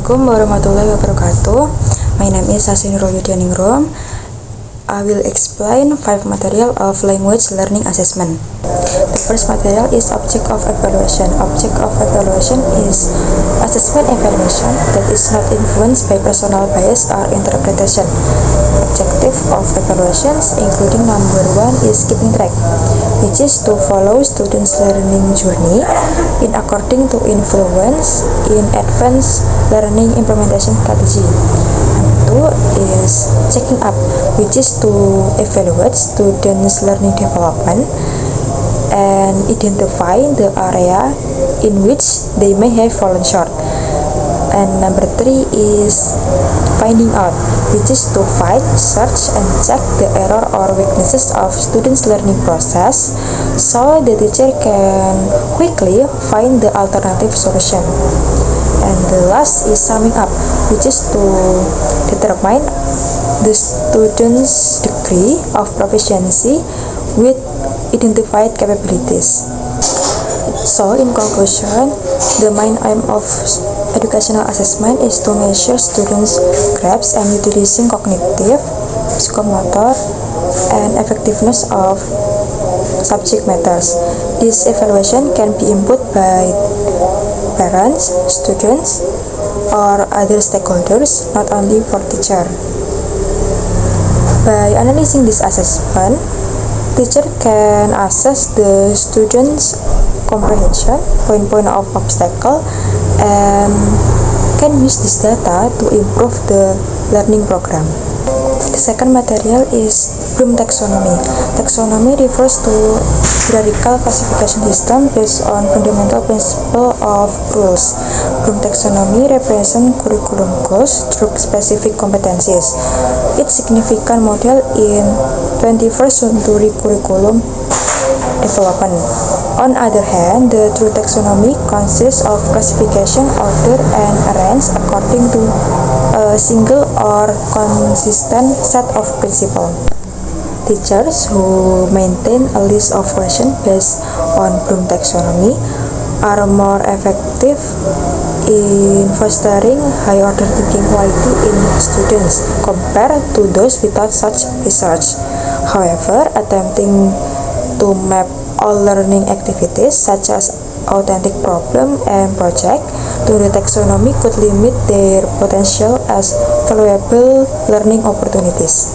Assalamualaikum warahmatullahi wabarakatuh. My name is Sasin Royudianingrum. I will explain 5 material of language learning assessment. The first material is object of evaluation. Object of evaluation is assessment evaluation that is not influenced by personal bias or interpretation. Objective of evaluations including number 1 is keeping track, which is to follow students' learning journey in according to influence in advanced learning implementation strategy. Number 2 is checking up, which is to evaluate students' learning development and identify the area in which they may have fallen short. And number 3 is finding out, which is to find, search, and check the error or weaknesses of students' learning process so the teacher can quickly find the alternative solution. And the last is summing up, which is to determine the student's degree of proficiency with identified capabilities. So, in conclusion, the main aim of educational assessment is to measure students' grasp and utilizing cognitive, psychomotor, and effectiveness of subject matters. This evaluation can be input by parents, students, or other stakeholders, not only for teacher. By analyzing this assessment, teacher can assess the students' comprehension, point of obstacle, and can use this data to improve the learning program. The second material is Bloom taxonomy. Taxonomy refers to hierarchical classification system based on fundamental principle of rules. Bloom taxonomy represents curriculum goals through specific competencies. Its significant model in 21st century curriculum development. On the other hand, the true taxonomy consists of classification ordered and arranged according to a single or consistent set of principles. Teachers who maintain a list of questions based on Bloom taxonomy are more effective in fostering high-order thinking quality in students compared to those without such research. However, attempting to map all learning activities such as authentic problem and project to the taxonomy could limit their potential as valuable learning opportunities.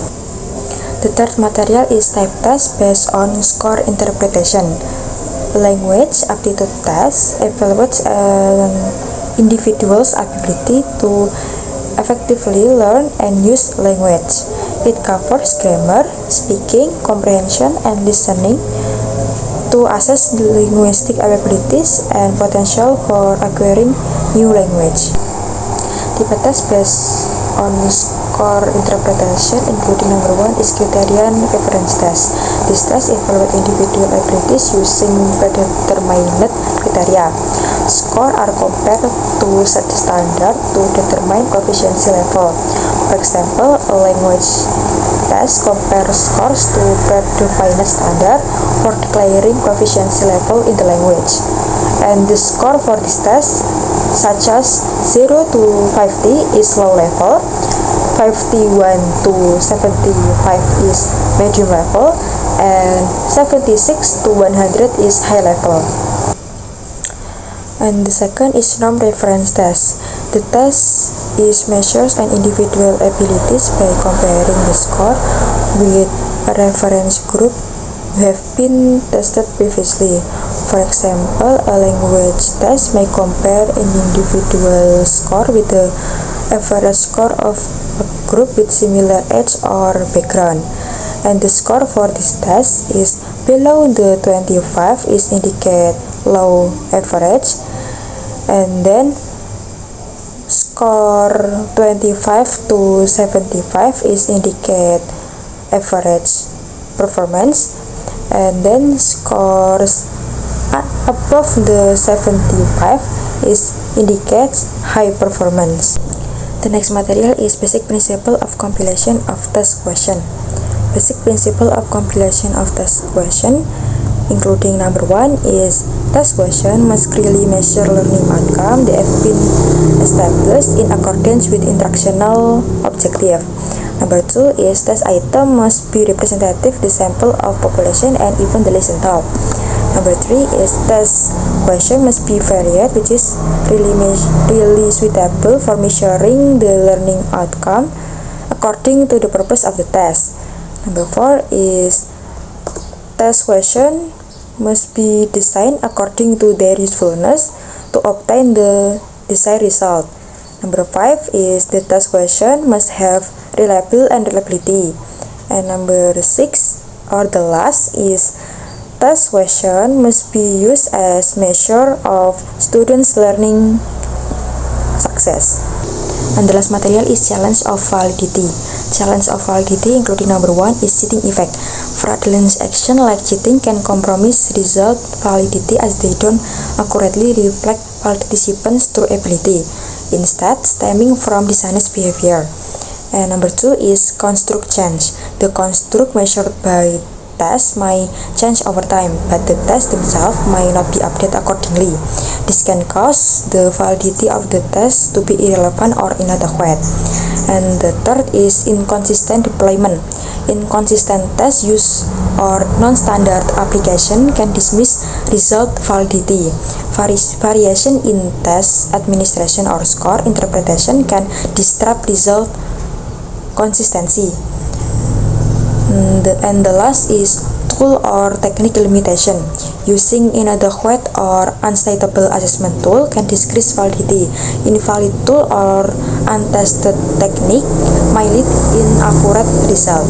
The third material is type test based on score interpretation. Language aptitude test evaluates an individual's ability to effectively learn and use language. It covers grammar, speaking, comprehension, and listening to assess the linguistic abilities and potential for acquiring new language. Type test based on score interpretation including number 1 is criterion reference test. This test evaluates individual abilities using predetermined criteria. Scores are compared to set standard to determine proficiency level. For example, a language test compares scores to predefined standard for declaring proficiency level in the language. And the score for this test, such as 0 to 50 is low level, 51 to 75 is medium level, and 76 to 100 is high level. And the second is norm reference test. The test is measures an individual abilities by comparing the score with a reference group who have been tested previously. For example, a language test may compare an individual score with the average score of a group with similar age or background. And the score for this test is below the 25 is indicate low average, and then score 25 to 75 is indicate average performance, and then scores above the 75 is indicates high performance. The next material is basic principle of compilation of test question. Basic principle of compilation of test question including number 1 is Test question must clearly measure learning outcome. They have been established in accordance with instructional objective. Number 2 is test item must be representative the sample of population and even the lesson taught. Number 3 is test question must be varied, which is really suitable for measuring the learning outcome according to the purpose of the test. Number 4 is test question must be designed according to their usefulness to obtain the desired result. Number 5 is the test question must have reliable and reliability. And number 6 or the last is test question must be used as measure of students' learning success. And the last material is challenge of validity. Challenge of validity including number 1 is cheating effect. Fraudulent action like cheating can compromise result validity as they don't accurately reflect participants' true ability, instead stemming from dishonest behavior. And number 2 is construct change. The construct measured by test may change over time, but the tests themselves may not be updated accordingly. This can cause the validity of the test to be irrelevant or inadequate. And the third is inconsistent deployment. Inconsistent test use or non-standard application can dismiss result validity. Variation in test administration or score interpretation can disrupt result consistency. And the last is tool or technical limitation. Using inadequate or unstable assessment tool can decrease validity. Invalid tool or untested technique may lead inaccurate result.